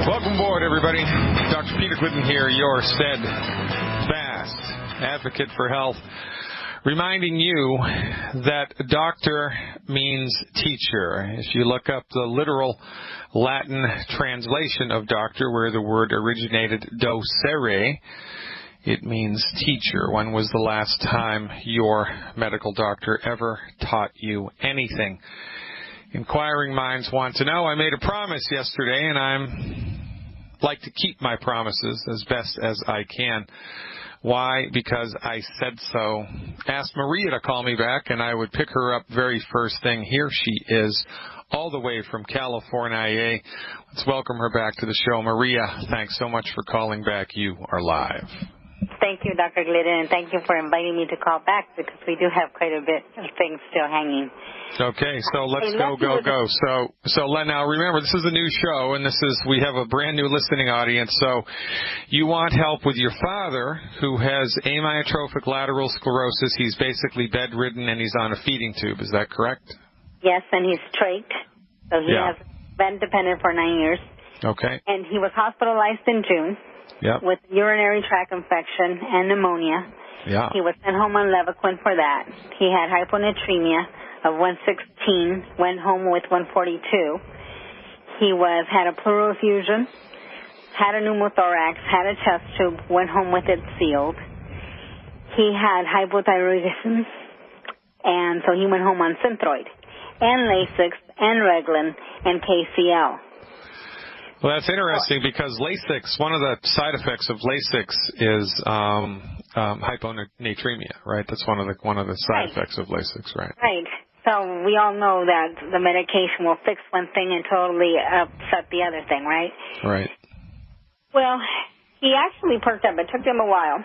Welcome aboard, everybody. Dr. Peter Glidden here, your steadfast advocate for health, reminding you that doctor means teacher. If you look up the literal Latin translation of doctor, where the word originated, docere, it means teacher. When was the last time your medical doctor ever taught you anything? Inquiring minds want to know. I made a promise yesterday, and I'm like to keep my promises as best as I can. Why? Because I said so. Asked Maria to call me back, and I would pick her up very first thing. Here she is, all the way from California. Let's welcome her back to the show. Maria, thanks so much for calling back. You are live. Thank you, Dr. Glidden, and thank you for inviting me to call back, because we do have quite a bit of things still hanging. Okay, so let's go. So now remember, this is a new show, and we have a brand new listening audience. So you want help with your father, who has amyotrophic lateral sclerosis. He's basically bedridden, and he's on a feeding tube. Is that correct? Yes, and he's trached, so he has been dependent for 9 years. Okay. And he was hospitalized in June. Yep. With urinary tract infection and pneumonia. Yeah. He was sent home on Levaquin for that. He had hyponatremia of 116, went home with 142. He had a pleural effusion, had a pneumothorax, had a chest tube, went home with it sealed. He had hypothyroidism, and so he went home on Synthroid, and Lasix, and Glidden, and KCL. Well, that's interesting, because Lasix, one of the side effects of Lasix is hyponatremia, right? That's one of the side effects of Lasix, right? Right. So we all know that the medication will fix one thing and totally upset the other thing, right? Right. Well, he actually perked up. It took him a while,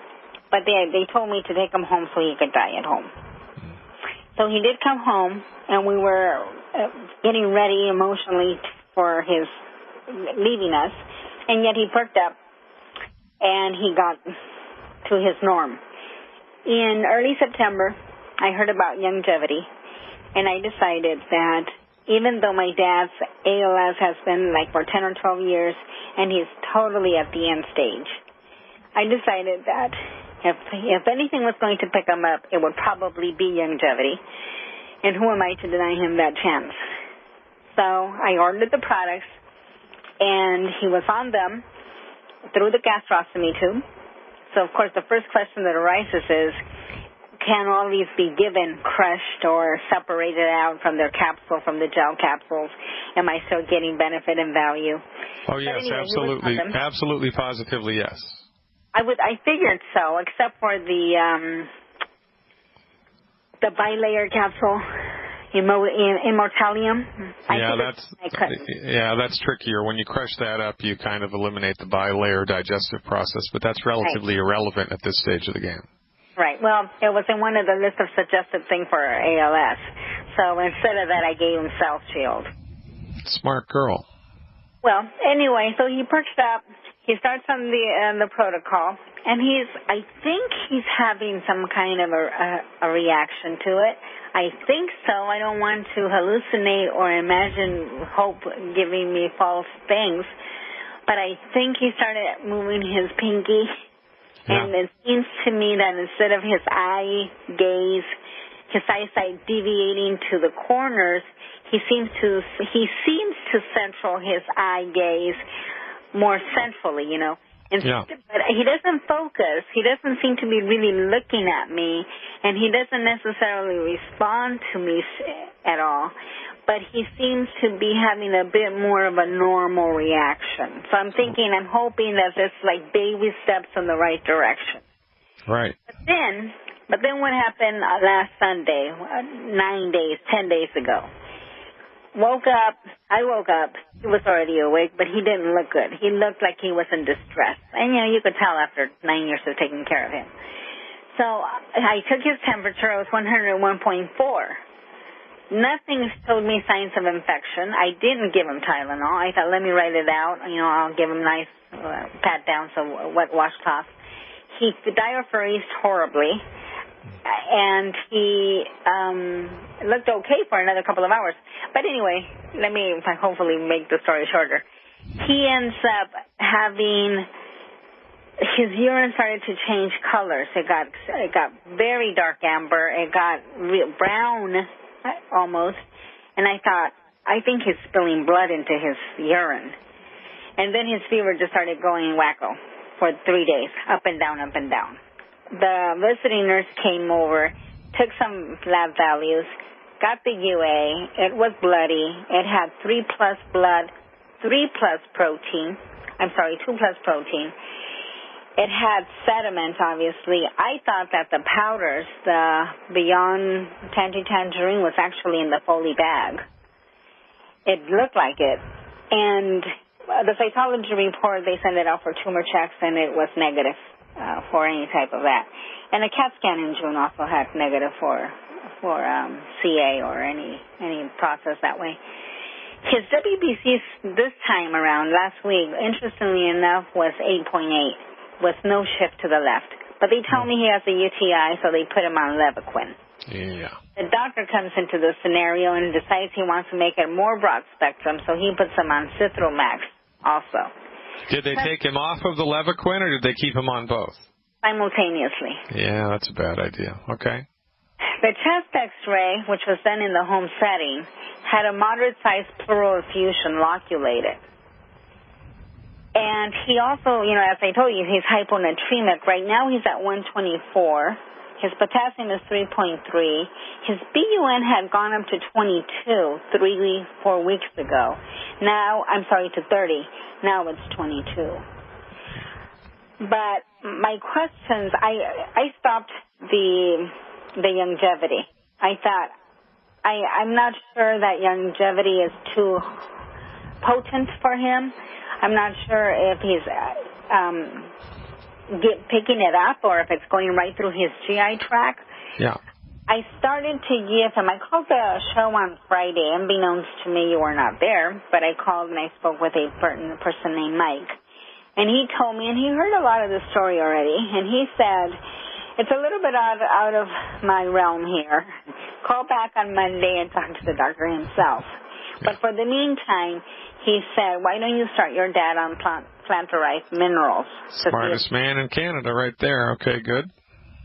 but they told me to take him home so he could die at home. So he did come home, and we were getting ready emotionally for his leaving us, and yet he perked up, and he got to his norm. In early September, I heard about longevity, and I decided that even though my dad's ALS has been like for 10 or 12 years, and he's totally at the end stage, I decided that if anything was going to pick him up, it would probably be longevity, and who am I to deny him that chance? So I ordered the products, and he was on them through the gastrostomy tube. So, of course, the first question that arises is, can all these be given crushed or separated out from their capsule, from the gel capsules? Am I still getting benefit and value? Oh, yes, anyway, absolutely. Absolutely, positively, yes. I figured so, except for the bilayer capsule. Immortalium. That's trickier. When you crush that up, you kind of eliminate the bilayer digestive process, but that's relatively irrelevant at this stage of the game. Right. Well, it was in one of the list of suggested things for ALS. So instead of that, I gave him Cell Shield. Smart girl. Well, anyway, so he perched up. He starts on the protocol, and I think he's having some kind of a reaction to it. I think so. I don't want to hallucinate or imagine hope giving me false things, but I think he started moving his pinky, and it seems to me that instead of his eye gaze, his eyesight deviating to the corners, he seems to central his eye gaze more centrally, But he doesn't focus. He doesn't seem to be really looking at me, and he doesn't necessarily respond to me at all. But he seems to be having a bit more of a normal reaction. So I'm hoping that it's like baby steps in the right direction. Right. But then what happened last Sunday, 10 days ago? I woke up, he was already awake, but he didn't look good. He looked like he was in distress. And, you could tell after 9 years of taking care of him. So I took his temperature. It was 101.4. Nothing showed me signs of infection. I didn't give him Tylenol. I thought, let me write it out. I'll give him nice pat downs of wet washcloth. He diaphoresed horribly. And he looked okay for another couple of hours. But anyway, let me hopefully make the story shorter. he ends up having his urine started to change colors. It got very dark amber. It got brown almost. And I thought, I think he's spilling blood into his urine. And then his fever just started going wacko for 3 days, up and down, up and down. The visiting nurse came over, took some lab values, got the UA. It was bloody. It had 3+ blood, 3+ protein. 2+ protein. It had sediment, obviously. I thought that the powders, the Beyond Tangerine, was actually in the Foley bag. It looked like it. And the cytology report, they sent it out for tumor checks, and it was negative for any type of that. And a CAT scan in June also had negative for CA or any process that way. His WBC this time around, last week, interestingly enough, was 8.8. with no shift to the left. But they tell me he has a UTI, so they put him on Levaquin. Yeah. The doctor comes into the scenario and decides he wants to make it more broad spectrum, so he puts him on Citromax also. Did they take him off of the Levaquin, or did they keep him on both? Simultaneously. Yeah, that's a bad idea. Okay. The chest X-ray, which was done in the home setting, had a moderate-sized pleural effusion loculated. And he also, as I told you, he's hyponatremic. Right now he's at 124. His potassium is 3.3. His BUN had gone up to 22 4 weeks ago. Now, to 30. Now it's 22. But my questions, I stopped the longevity. I thought, I'm not sure that longevity is too potent for him. I'm not sure if he's picking it up or if it's going right through his GI tract. Yeah. I started to give him, I called the show on Friday. Unbeknownst to me, you were not there, but I called and I spoke with a person named Mike. And he told me, and he heard a lot of the story already, and he said, it's a little bit out of my realm here. Call back on Monday and talk to the doctor himself. Yeah. But for the meantime, he said, why don't you start your dad on plant-derived minerals? Smartest man in Canada right there. Okay, good.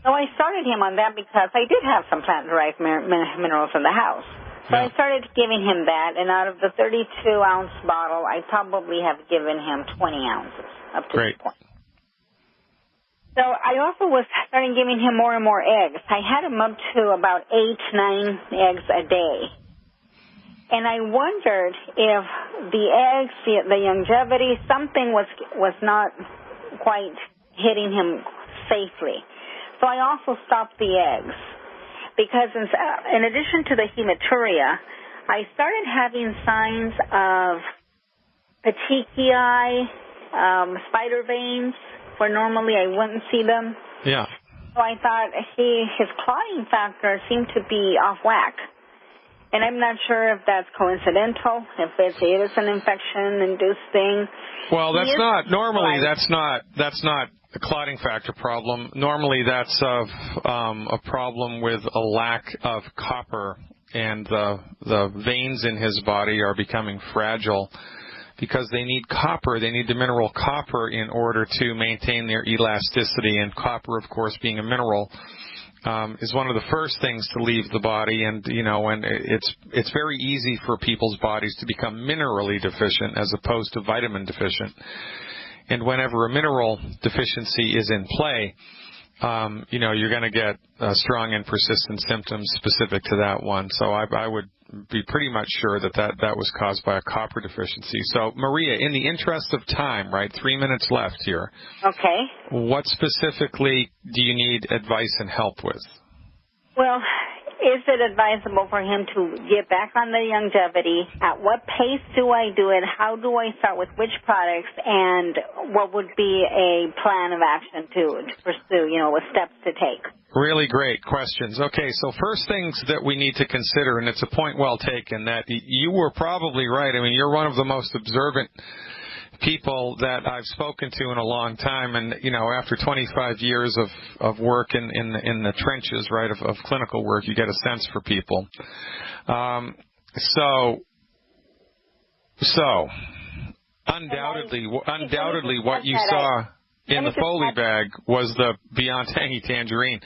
So I started him on that because I did have some plant-derived minerals in the house. So I started giving him that, and out of the 32-ounce bottle, I probably have given him 20 ounces up to this point. So I also was starting giving him more and more eggs. I had him up to about 8-9 eggs a day. And I wondered if the eggs, the longevity, something was not quite hitting him safely. So I also stopped the eggs because in addition to the hematuria, I started having signs of petechiae, spider veins, where normally I wouldn't see them. Yeah. So I thought his clotting factor seemed to be off whack. And I'm not sure if that's coincidental, if it is an infection-induced thing. Well, that's not a clotting factor problem. Normally that's a problem with a lack of copper, and the veins in his body are becoming fragile because they need copper. They need the mineral copper in order to maintain their elasticity, and copper, of course, being a mineral, is one of the first things to leave the body, and it's very easy for people's bodies to become minerally deficient as opposed to vitamin deficient. And whenever a mineral deficiency is in play, you're going to get strong and persistent symptoms specific to that one. So I would be pretty much sure that was caused by a copper deficiency. So, Maria, in the interest of time, right, 3 minutes left here. Okay. What specifically do you need advice and help with? Well, is it advisable for him to get back on the longevity? At what pace do I do it? How do I start with which products? And what would be a plan of action to pursue, with steps to take? Really great questions. Okay, so first things that we need to consider, and it's a point well taken, that you were probably right. I mean, you're one of the most observant people that I've spoken to in a long time, and after 25 years of work in the trenches, right, of clinical work, you get a sense for people. So undoubtedly, what you saw in the Foley bag was the Beyond Tangy Tangerine.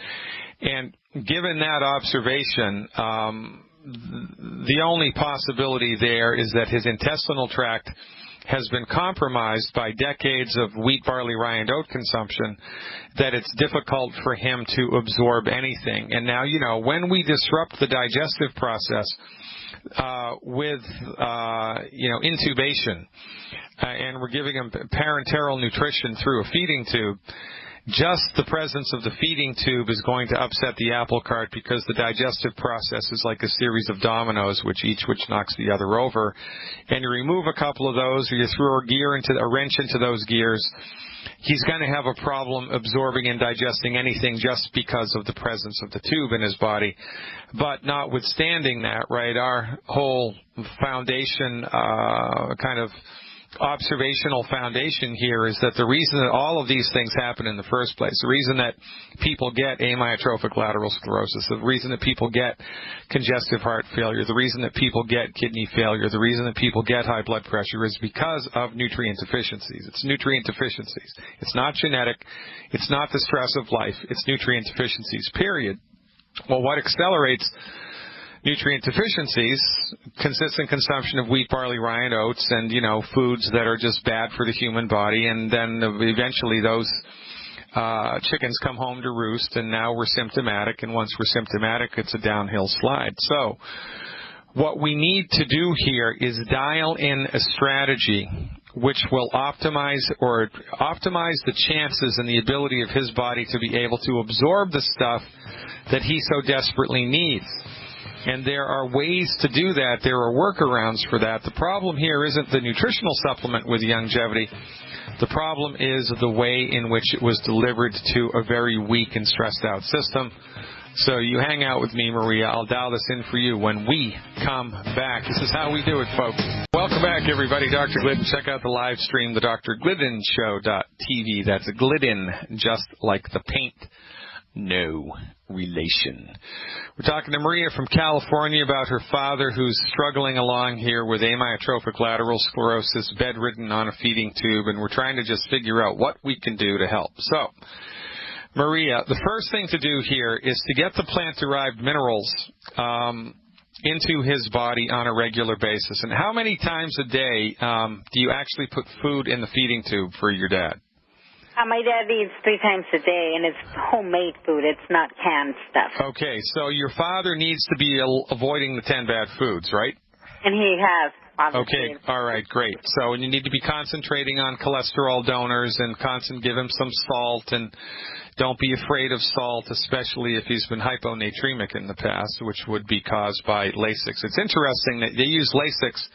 And given that observation, the only possibility there is that his intestinal tract has been compromised by decades of wheat, barley, rye, and oat consumption, that it's difficult for him to absorb anything. And now, when we disrupt the digestive process with intubation, and we're giving him parenteral nutrition through a feeding tube, just the presence of the feeding tube is going to upset the apple cart, because the digestive process is like a series of dominoes, which knocks the other over. And you remove a couple of those, or you throw a wrench into those gears, he's going to have a problem absorbing and digesting anything just because of the presence of the tube in his body. But notwithstanding that, right, our whole foundation kind of observational foundation here is that the reason that all of these things happen in the first place, the reason that people get amyotrophic lateral sclerosis, the reason that people get congestive heart failure, the reason that people get kidney failure, the reason that people get high blood pressure is because of nutrient deficiencies. It's nutrient deficiencies. It's not genetic. It's not the stress of life. It's nutrient deficiencies, period. Well, what accelerates nutrient deficiencies, consistent consumption of wheat, barley, rye, and oats, and, foods that are just bad for the human body. And then eventually those chickens come home to roost, and now we're symptomatic. And once we're symptomatic, it's a downhill slide. So what we need to do here is dial in a strategy which will optimize the chances and the ability of his body to be able to absorb the stuff that he so desperately needs. And there are ways to do that. There are workarounds for that. The problem here isn't the nutritional supplement with longevity. The problem is the way in which it was delivered to a very weak and stressed out system. So you hang out with me, Maria. I'll dial this in for you when we come back. This is how we do it, folks. Welcome back, everybody. Dr. Glidden. Check out the live stream, the drgliddenshow.tv. That's Glidden, just like the paint. No relation. We're talking to Maria from California about her father, who's struggling along here with amyotrophic lateral sclerosis, bedridden on a feeding tube, and we're trying to just figure out what we can do to help. So, Maria, the first thing to do here is to get the plant-derived minerals into his body on a regular basis. And how many times a day do you actually put food in the feeding tube for your dad? My dad eats 3 times a day, and it's homemade food. It's not canned stuff. Okay, so your father needs to be avoiding the 10 bad foods, right? And he has, obviously. Okay, all right, great. So you need to be concentrating on cholesterol donors and give him some salt, and don't be afraid of salt, especially if he's been hyponatremic in the past, which would be caused by Lasix. It's interesting that they use Lasix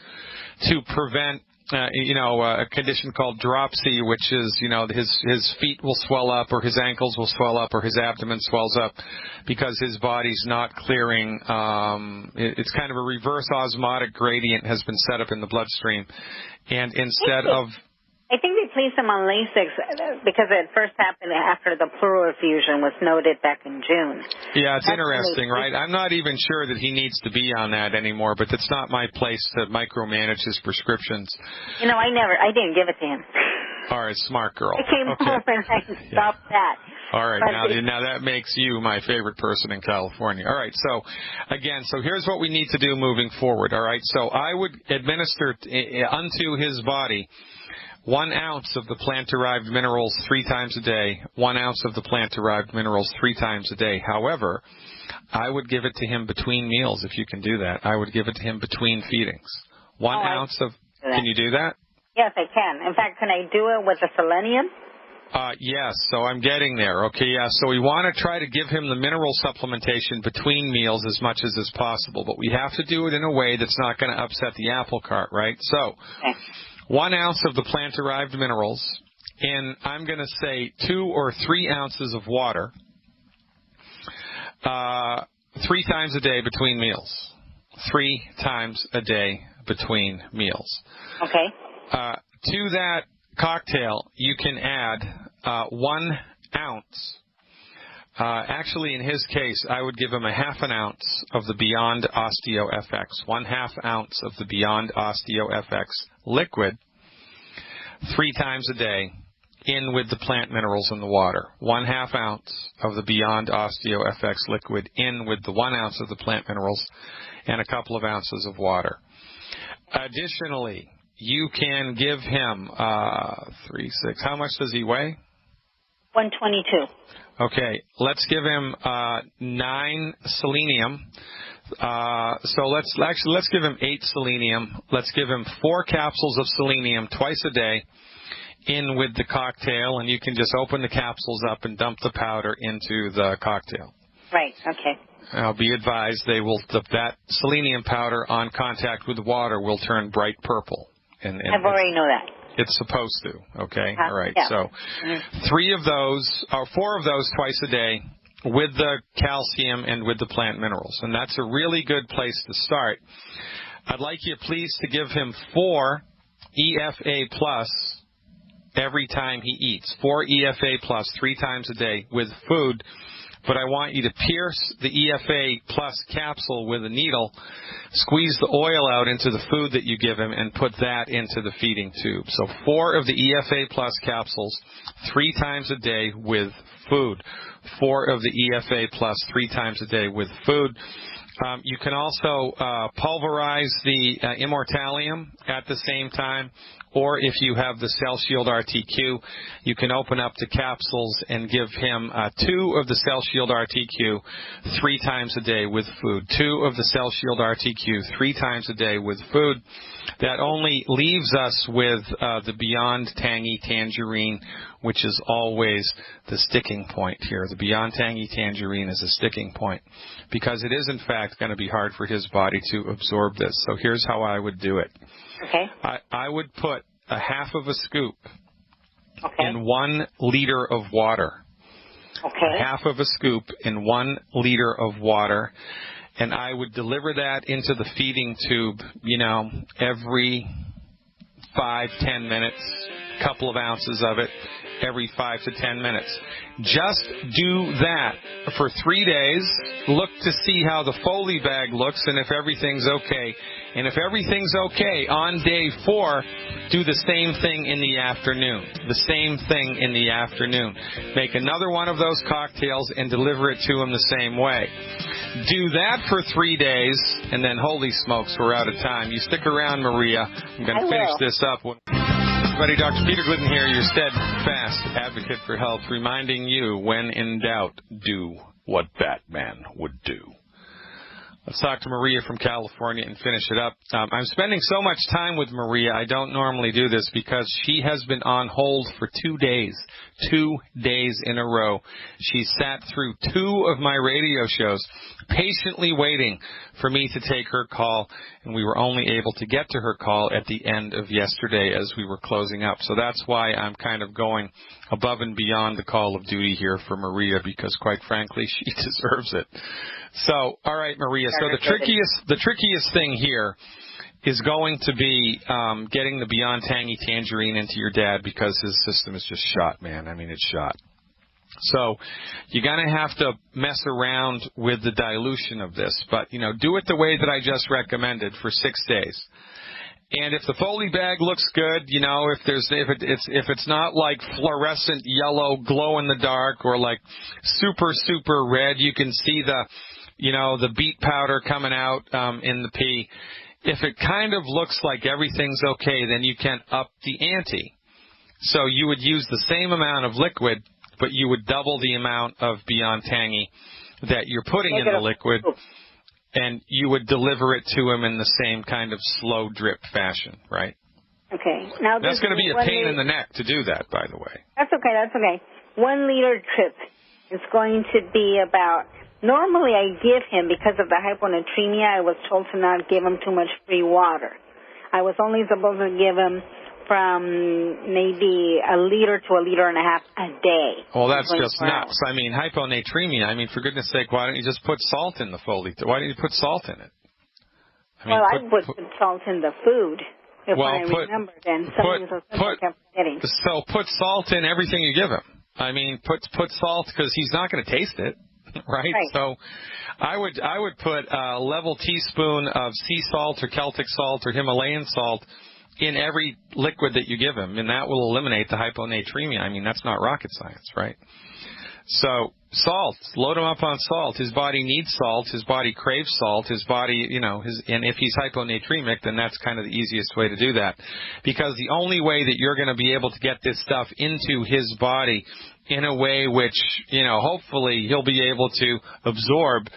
to prevent a condition called dropsy, which is, his feet will swell up, or his ankles will swell up, or his abdomen swells up because his body's not clearing. It's kind of a reverse osmotic gradient has been set up in the bloodstream. And instead of... I think they placed him on Lasix because it first happened after the pleural effusion was noted back in June. Yeah, it's interesting, right? I'm not even sure that he needs to be on that anymore, but it's not my place to micromanage his prescriptions. I didn't give it to him. All right, smart girl. I came home and I stopped that. All right, now that makes you my favorite person in California. All right, so here's what we need to do moving forward. All right, so I would administer unto his body 1 ounce of the plant-derived minerals 3 times a day, 1 ounce of the plant-derived minerals 3 times a day. However, I would give it to him between meals, if you can do that. I would give it to him between feedings. 1 ounce of... Can you do that? Yes, I can. In fact, can I do it with the selenium? Yes, so I'm getting there. Okay, yeah, so we want to try to give him the mineral supplementation between meals as much as is possible, but we have to do it in a way that's not going to upset the apple cart, right? So... Okay. 1 ounce of the plant-derived minerals, and I'm going to say 2 or 3 ounces of water 3 times a day between meals. 3 times a day between meals. Okay. To that cocktail, you can add 1 ounce. Actually, in his case, I would give him a half an ounce of the Beyond Osteo FX, 1/2 ounce of the Beyond Osteo FX liquid, 3 times a day in with the plant minerals in the water. 1/2 ounce of the Beyond Osteo FX liquid in with the 1 ounce of the plant minerals and a couple of ounces of water. Additionally, you can give him 3, 6. How much does he weigh? 122. Okay, let's give him 9 selenium. So let's give him 8 selenium. Let's give him 4 capsules of selenium twice a day in with the cocktail, and you can just open the capsules up and dump the powder into the cocktail. Right. Okay. Now, be advised, that selenium powder on contact with water will turn bright purple. And I've already know that. It's supposed to. Okay. All right. Yeah. So 4 of those twice a day with the calcium and with the plant minerals, and that's a really good place to start. I'd like you, please, to give him 4 EFA plus every time he eats. 4 EFA plus 3 times a day with food. But I want you to pierce the EFA plus capsule with a needle, squeeze the oil out into the food that you give him, and put that into the feeding tube. So 4 of the EFA plus capsules 3 times a day with food. 4 of the EFA plus 3 times a day with food. You can also pulverize the Immortalium at the same time, or if you have the Cell Shield RTQ, you can open up the capsules and give him 2 of the Cell Shield RTQ 3 times a day with food. 2 of the Cell Shield RTQ 3 times a day with food. That only leaves us with the Beyond Tangy Tangerine, which is always the sticking point here. The Beyond Tangy Tangerine is a sticking point because it is, in fact, going to be hard for his body to absorb this. So here's how I would do it. Okay. I would put 1/2 of a scoop Okay. in 1 liter of water. Okay. 1/2 of a scoop in 1 liter of water. And I would deliver that into the feeding tube, every 5-10 minutes, couple of ounces of it every 5 to 10 minutes. Just do that for 3 days. Look to see how the Foley bag looks and if everything's okay. And if everything's okay, on day 4, do the same thing in the afternoon. The same thing in the afternoon. Make another one of those cocktails and deliver it to him the same way. Do that for 3 days, and then holy smokes, we're out of time. You stick around, Maria. I'm going to finish this up. Everybody, Dr. Peter Glidden here, your steadfast advocate for health, reminding you, when in doubt, do what Batman would do. Let's talk to Maria from California and finish it up. I'm spending so much time with Maria, I don't normally do this because she has been on hold for 2 days. 2 days in a row. She sat through 2 of my radio shows, patiently waiting for me to take her call, and we were only able to get to her call at the end of yesterday as we were closing up. So that's why I'm kind of going above and beyond the call of duty here for Maria, because quite frankly, she deserves it. So, all right, Maria. So the trickiest thing here is going to be getting the Beyond Tangy Tangerine into your dad because his system is just shot, man. I mean, it's shot. So you're going to have to mess around with the dilution of this, but do it the way that I just recommended for 6 days. And if the Foley bag looks good, if it's not like fluorescent yellow, glow in the dark, or like super red, you can see the beet powder coming out in the pee. If it kind of looks like everything's okay, then you can up the ante. So you would use the same amount of liquid, but you would double the amount of Beyond Tangy that you're putting in the liquid, and you would deliver it to him in the same kind of slow drip fashion, right? Okay. Now that's going to be a pain in the neck to do that, by the way. That's okay. 1 liter trip is going to be about. Normally I give him, because of the hyponatremia, I was told to not give him too much free water. I was only supposed to give him from maybe 1 liter to 1.5 liters a day. Well, that's just nuts. I mean, hyponatremia, for goodness sake, why don't you just put salt in the Foley? Why don't you put salt in it? I would put salt in the food. If I remember, then something so simple kept forgetting. So put salt in everything you give him. Put salt because he's not going to taste it. Right? So I would put a level teaspoon of sea salt or Celtic salt or Himalayan salt in every liquid that you give him, and that will eliminate the hyponatremia. I mean, that's not rocket science, right? So salt, load him up on salt. His body needs salt. His body craves salt. His body, and if he's hyponatremic, then that's kind of the easiest way to do that. Because the only way that you're going to be able to get this stuff into his body in a way which, hopefully he'll be able to absorb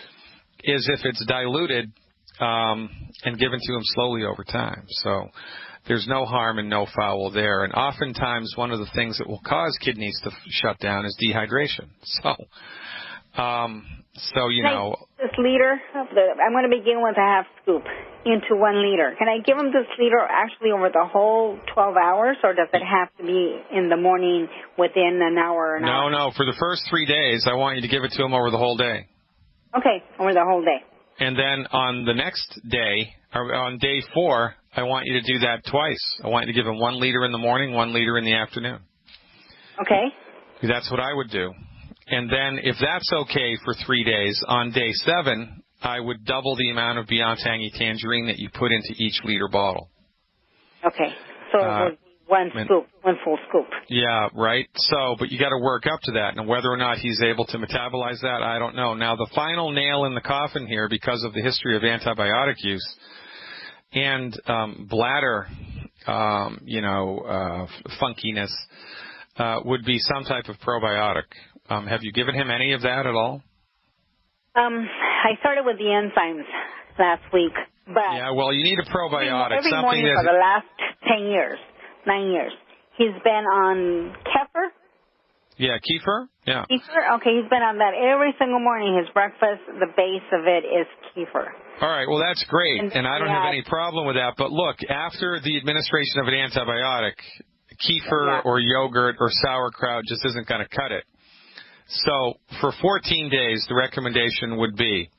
is if it's diluted and given to him slowly over time. So there's no harm and no foul there. And oftentimes one of the things that will cause kidneys to shut down is dehydration. So this liter, I'm going to begin with a half scoop into 1 liter. Can I give him this liter actually over the whole 12 hours, or does it have to be in the morning within an hour? No. For the first 3 days, I want you to give it to him over the whole day. Okay, over the whole day. And then on the next day, or on day 4, I want you to do that twice. I want you to give him 1 liter in the morning, 1 liter in the afternoon. Okay. That's what I would do. And then if that's okay for 3 days, on day 7, I would double the amount of Beyond Tangy Tangerine that you put into each liter bottle. Okay. So it would be 1 scoop, 1 full scoop. Yeah, right. So, but you got to work up to that. And whether or not he's able to metabolize that, I don't know. Now, the final nail in the coffin here, because of the history of antibiotic use and bladder, funkiness, would be some type of probiotic. Have you given him any of that at all? I started with the enzymes last week, but yeah, well, you need a probiotic. Every morning for the last 9 years, he's been on kefir. Yeah, kefir. Yeah. Kefir. Okay, he's been on that every single morning. His breakfast, the base of it is kefir. All right, well, that's great, and I don't have any problem with that. But look, after the administration of an antibiotic, kefir or yogurt or sauerkraut just isn't going to cut it. So for 14 days, the recommendation would be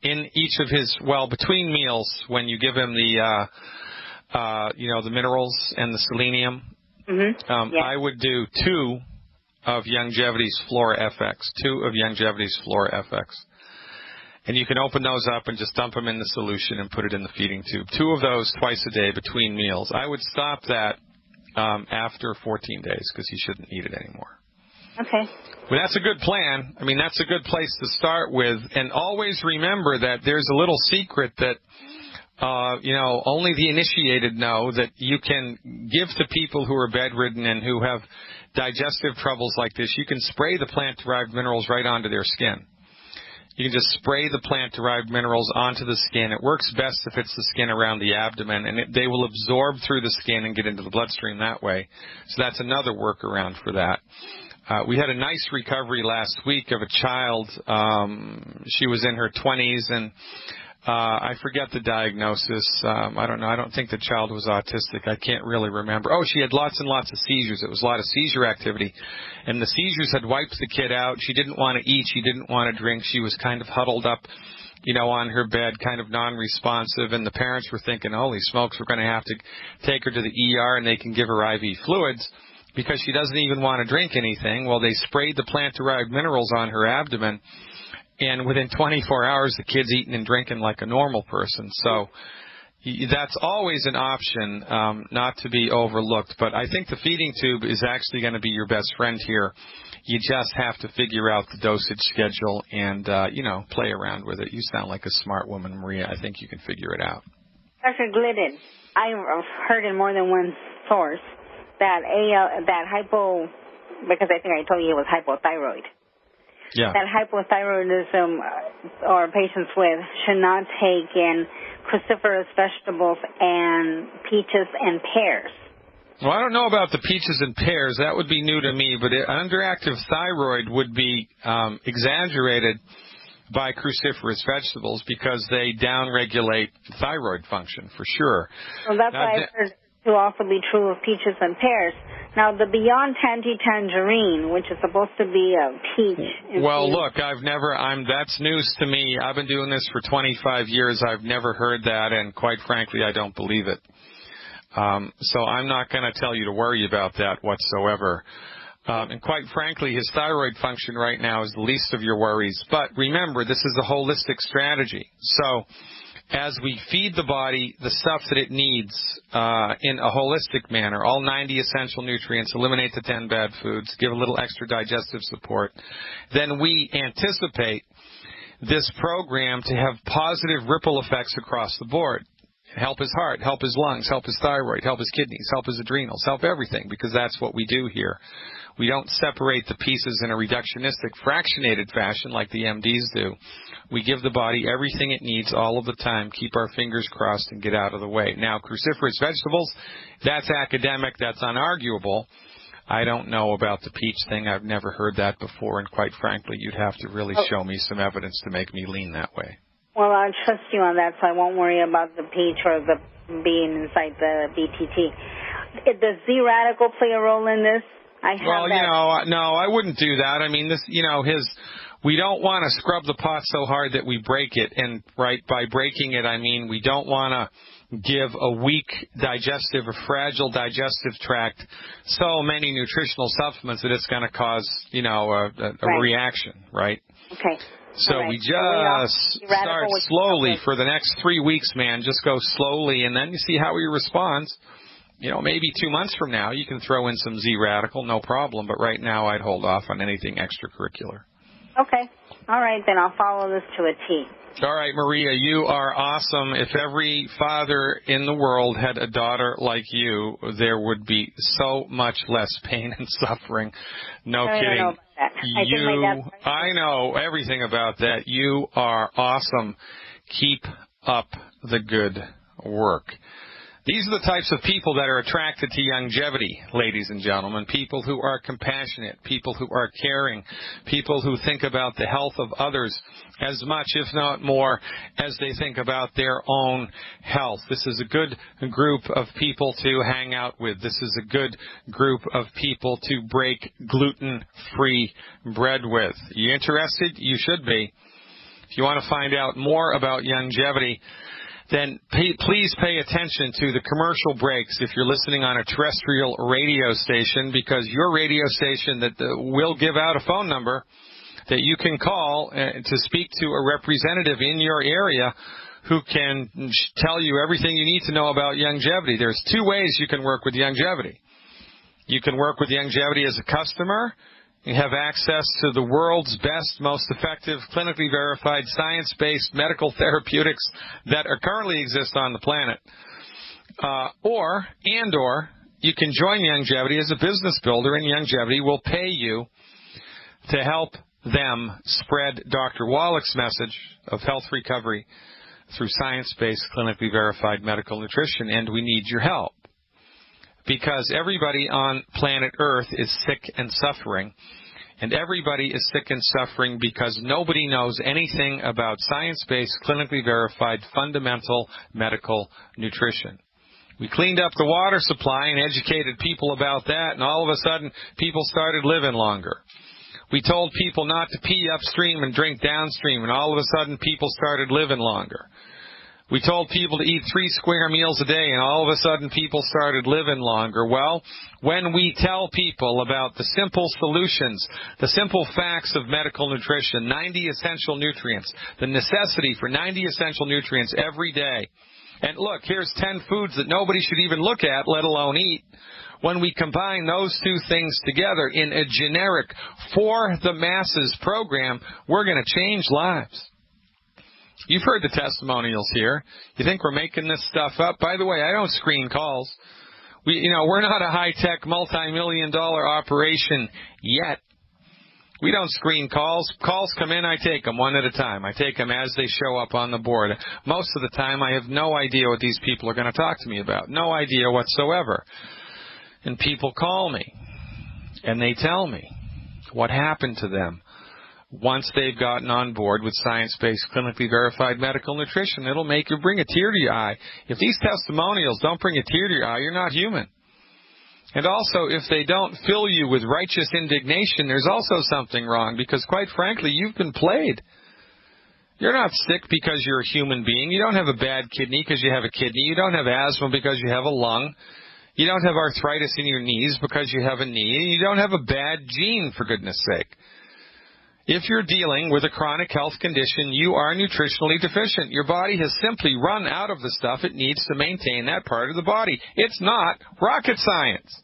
in each of his, between meals, when you give him the, the minerals and the selenium, I would do 2 of Youngevity's Flora FX, 2 of Youngevity's Flora FX. And you can open those up and just dump them in the solution and put it in the feeding tube. 2 of those twice a day between meals. I would stop that after 14 days because he shouldn't eat it anymore. Okay. Well, that's a good plan. I mean, that's a good place to start with. And always remember that there's a little secret that, only the initiated know, that you can give to people who are bedridden and who have digestive troubles like this. You can spray the plant-derived minerals right onto their skin. You can just spray the plant-derived minerals onto the skin. It works best if it's the skin around the abdomen, and they will absorb through the skin and get into the bloodstream that way. So that's another workaround for that. We had a nice recovery last week of a child. She was in her 20s, and I forget the diagnosis. I don't know. I don't think the child was autistic. I can't really remember. Oh, she had lots and lots of seizures. It was a lot of seizure activity. And the seizures had wiped the kid out. She didn't want to eat. She didn't want to drink. She was kind of huddled up, on her bed, kind of non-responsive. And the parents were thinking, holy smokes, we're going to have to take her to the ER and they can give her IV fluids, because she doesn't even want to drink anything. Well, they sprayed the plant-derived minerals on her abdomen, and within 24 hours, the kid's eating and drinking like a normal person. So that's always an option, not to be overlooked. But I think the feeding tube is actually going to be your best friend here. You just have to figure out the dosage schedule and, play around with it. You sound like a smart woman, Maria. I think you can figure it out. Dr. Glidden, I've heard in more than one source that because I think I told you it was hypothyroid. Yeah. That hypothyroidism or patients with should not take in cruciferous vegetables and peaches and pears. Well, I don't know about the peaches and pears. That would be new to me, but underactive thyroid would be exaggerated by cruciferous vegetables because they downregulate thyroid function for sure. Well, that's why I've heard to also be true of peaches and pears. Now, the Beyond Tangy Tangerine, which is supposed to be a peach. Well, look, that's news to me. I've been doing this for 25 years. I've never heard that, and quite frankly, I don't believe it. So I'm not going to tell you to worry about that whatsoever. And quite frankly, his thyroid function right now is the least of your worries. But remember, this is a holistic strategy. So as we feed the body the stuff that it needs in a holistic manner, all 90 essential nutrients, eliminate the 10 bad foods, give a little extra digestive support, then we anticipate this program to have positive ripple effects across the board. Help his heart, help his lungs, help his thyroid, help his kidneys, help his adrenals, help everything, because that's what we do here. We don't separate the pieces in a reductionistic, fractionated fashion like the MDs do. We give the body everything it needs all of the time, keep our fingers crossed, and get out of the way. Now, cruciferous vegetables, that's academic, that's unarguable. I don't know about the peach thing. I've never heard that before, and quite frankly, you'd have to really show me some evidence to make me lean that way. Well, I'll trust you on that, so I won't worry about the peach or the being inside the BTT. Does Z-radical play a role in this? No, I wouldn't do that. I mean, we don't want to scrub the pot so hard that we break it, and by breaking it, I mean we don't want to give a weak digestive or fragile digestive tract so many nutritional supplements that it's going to cause, a reaction, right? Okay. So we just start slowly for the next 3 weeks, man. Just go slowly, and then you see how he responds. Maybe 2 months from now, you can throw in some Z-radical, no problem. But right now, I'd hold off on anything extracurricular. Okay. All right, then I'll follow this to a T. All right, Maria, you are awesome. If every father in the world had a daughter like you, there would be so much less pain and suffering. No kidding. I know everything about that. You are awesome. Keep up the good work. These are the types of people that are attracted to longevity, ladies and gentlemen. People who are compassionate, people who are caring, people who think about the health of others as much, if not more, as they think about their own health. This is a good group of people to hang out with. This is a good group of people to break gluten-free bread with. You interested? You should be. If you want to find out more about longevity, then please pay attention to the commercial breaks if you're listening on a terrestrial radio station, because your radio station will give out a phone number that you can call to speak to a representative in your area who can tell you everything you need to know about longevity. There's 2 ways you can work with longevity. You can work with longevity as a customer. You have access to the world's best, most effective, clinically verified, science-based medical therapeutics that currently exist on the planet. Or you can join Longevity as a business builder, and Longevity will pay you to help them spread Dr. Wallach's message of health recovery through science-based, clinically verified medical nutrition, and we need your help. Because everybody on planet Earth is sick and suffering, and everybody is sick and suffering because nobody knows anything about science-based, clinically verified, fundamental medical nutrition. We cleaned up the water supply and educated people about that, and all of a sudden, people started living longer. We told people not to pee upstream and drink downstream, and all of a sudden, people started living longer. We told people to eat 3 square meals a day, and all of a sudden people started living longer. Well, when we tell people about the simple solutions, the simple facts of medical nutrition, 90 essential nutrients, the necessity for 90 essential nutrients every day, and look, here's 10 foods that nobody should even look at, let alone eat. When we combine those 2 things together in a generic for the masses program, we're going to change lives. You've heard the testimonials here. You think we're making this stuff up? By the way, I don't screen calls. We're not a high-tech, multi-million-dollar operation yet. We don't screen calls. Calls come in, I take them one at a time. I take them as they show up on the board. Most of the time, I have no idea what these people are going to talk to me about. No idea whatsoever. And people call me, and they tell me what happened to them once they've gotten on board with science-based, clinically verified medical nutrition. It'll make you bring a tear to your eye. If these testimonials don't bring a tear to your eye, you're not human. And also, if they don't fill you with righteous indignation, there's also something wrong, because quite frankly, you've been played. You're not sick because you're a human being. You don't have a bad kidney because you have a kidney. You don't have asthma because you have a lung. You don't have arthritis in your knees because you have a knee. You don't have a bad gene, for goodness sake. If you're dealing with a chronic health condition, you are nutritionally deficient. Your body has simply run out of the stuff it needs to maintain that part of the body. It's not rocket science.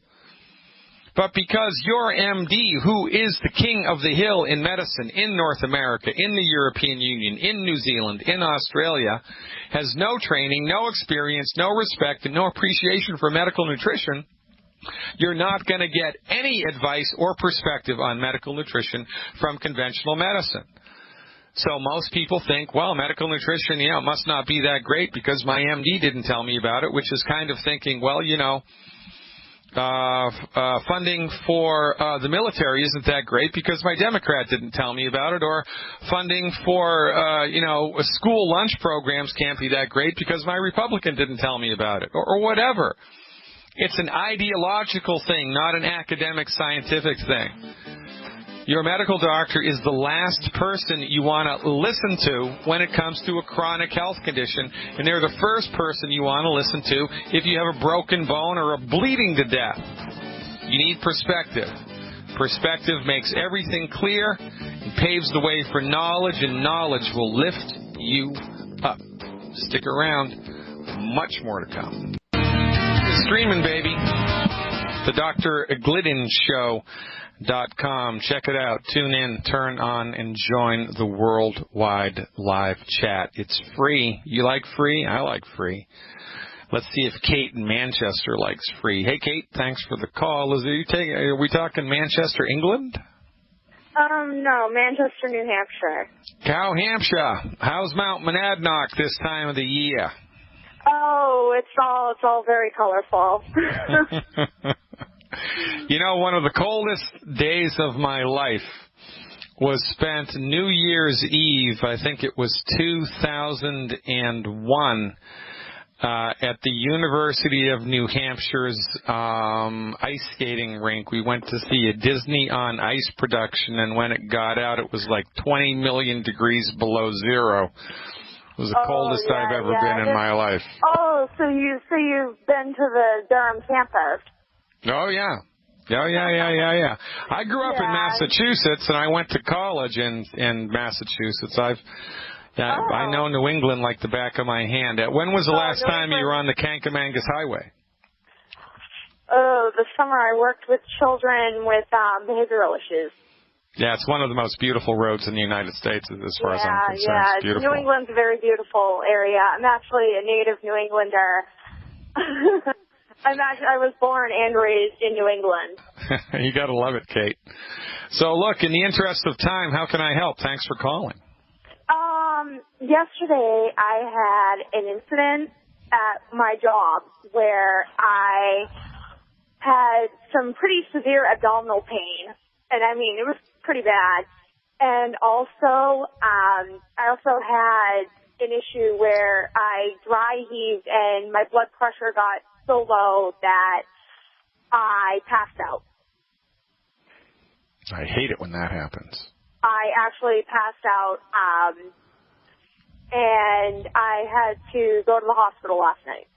But because your MD, who is the king of the hill in medicine in North America, in the European Union, in New Zealand, in Australia, has no training, no experience, no respect, and no appreciation for medical nutrition, you're not going to get any advice or perspective on medical nutrition from conventional medicine. So most people think, well, medical nutrition, it must not be that great because my MD didn't tell me about it, which is kind of thinking, well, funding for the military isn't that great because my Democrat didn't tell me about it, or funding for school lunch programs can't be that great because my Republican didn't tell me about it, or whatever. It's an ideological thing, not an academic scientific thing. Your medical doctor is the last person you want to listen to when it comes to a chronic health condition, and they're the first person you want to listen to if you have a broken bone or are bleeding to death. You need perspective. Perspective makes everything clear and paves the way for knowledge, and knowledge will lift you up. Stick around. Much more to come. Streaming, baby. The Dr. Glidden Show.com. Check it out. Tune in, turn on, and join the worldwide live chat. It's free. You like free? I like free. Let's see if Kate in Manchester likes free. Hey, Kate, thanks for the call. Are we talking Manchester, England? No, Manchester, New Hampshire. Cow Hampshire. How's Mount Monadnock this time of the year? Oh, it's all very colorful. One of the coldest days of my life was spent New Year's Eve, I think it was 2001, at the University of New Hampshire's ice skating rink. We went to see a Disney on Ice production, and when it got out, it was like 20 million degrees below zero. It was the coldest I've ever been in my life. Oh, so you've been to the Durham campus? Oh, yeah. Yeah. I grew up in Massachusetts, and I went to college in Massachusetts. I know New England like the back of my hand. When was the last time you were on the Kankamangas Highway? Oh, the summer I worked with children with behavioral issues. Yeah, it's one of the most beautiful roads in the United States as far as I'm concerned. It's beautiful. New England's a very beautiful area. I'm actually a native New Englander. I was born and raised in New England. You got to love it, Kate. So, look, in the interest of time, how can I help? Thanks for calling. Yesterday I had an incident at my job where I had some pretty severe abdominal pain. And, it was pretty bad. And also, I also had an issue where I dry heaved and my blood pressure got so low that I passed out. I hate it when that happens. I actually passed out, and I had to go to the hospital last night.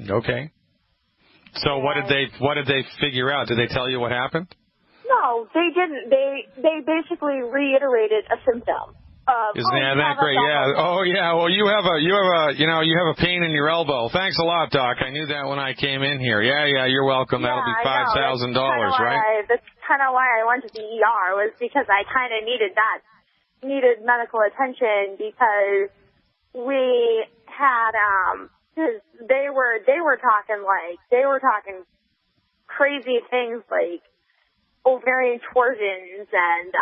Okay. So what did they figure out? Did they tell you what happened? No, they didn't. They basically reiterated a symptom. Isn't that great? Yeah. Oh, yeah. Well, you have a pain in your elbow. Thanks a lot, Doc. I knew that when I came in here. Yeah. You're welcome. That'll be $5,000, right? That's kind of why I went to the ER, was because I kind of needed medical attention, because we had because they were talking crazy things like ovarian torsions and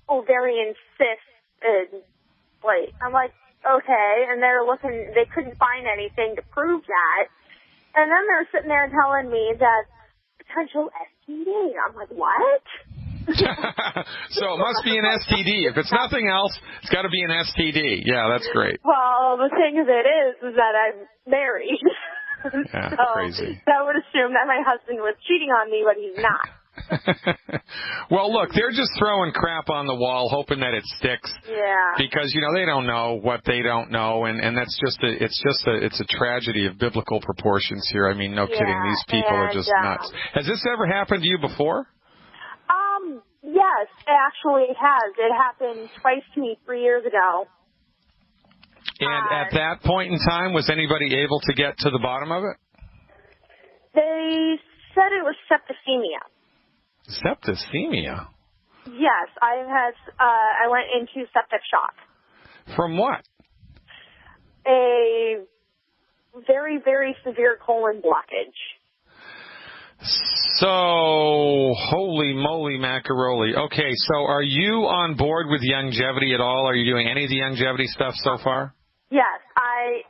ovarian cysts, and I'm like, okay, and they couldn't find anything to prove that, and then they're sitting there telling me that potential STD. I'm like, what? So it must be an STD. If it's nothing else, it's got to be an STD. Yeah, that's great. Well, the thing of it is that I'm married. Yeah, so crazy. That would assume that my husband was cheating on me, but he's not. Well, look, they're just throwing crap on the wall, hoping that it sticks. Yeah. Because they don't know what they don't know, and that's it's a tragedy of biblical proportions here. No kidding, these people are just nuts. Has this ever happened to you before? Yes, actually it has. It happened twice to me 3 years ago. And at that point in time, was anybody able to get to the bottom of it? They said it was septicemia. Septicemia? Yes, I went into septic shock. From what? A very, very severe colon blockage. So, holy moly macaroni. Okay, so are you on board with longevity at all? Are you doing any of the longevity stuff so far? Yes, I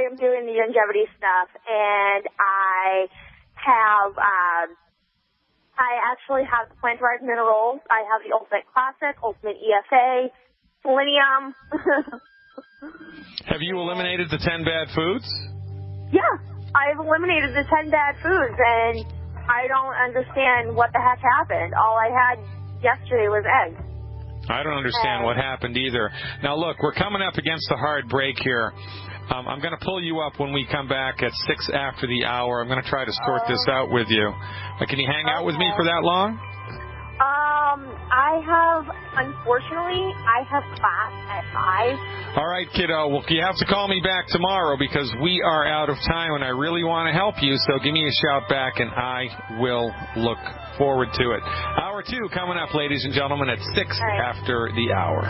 am doing the longevity stuff, and I have, I actually have the plant-derived minerals. I have the Ultimate Classic, Ultimate EFA, Selenium. Have you eliminated the 10 bad foods? Yeah, I've eliminated the 10 bad foods, and I don't understand what the heck happened. All I had yesterday was eggs. I don't understand what happened either. Now, look, we're coming up against a hard break here. I'm going to pull you up when we come back at 6 after the hour. I'm going to try to sort this out with you. Can you hang out with me for that long? Unfortunately, I have class at 5. All right, kiddo. Well, you have to call me back tomorrow because we are out of time and I really want to help you. So give me a shout back and I will look forward to it. Hour 2 coming up, ladies and gentlemen, at 6 after the hour.